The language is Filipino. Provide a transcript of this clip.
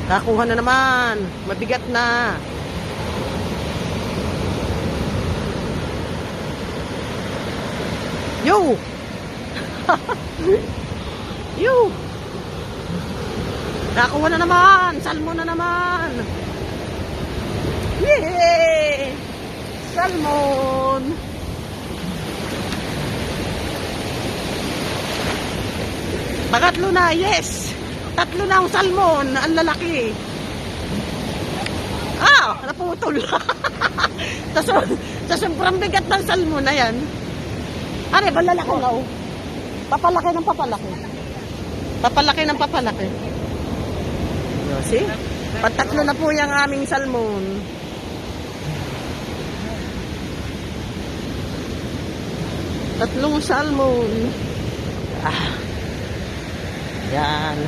Nakuha na naman. Mabigat na. Yo! Yo! Nakuha na naman. Salmon na naman. Yay! Salmon! Pangatlo na, yes! Tatlo na ang salmon. Ang lalaki. Ah! Naputol. sa sobrang bigat ng salmon na yan. Are, balalaki nga oh. Papalaki ng papalaki. Papalaki ng papalaki. See? Patatlo na po yung aming salmon. Tatlong salmon. Ah. Yan.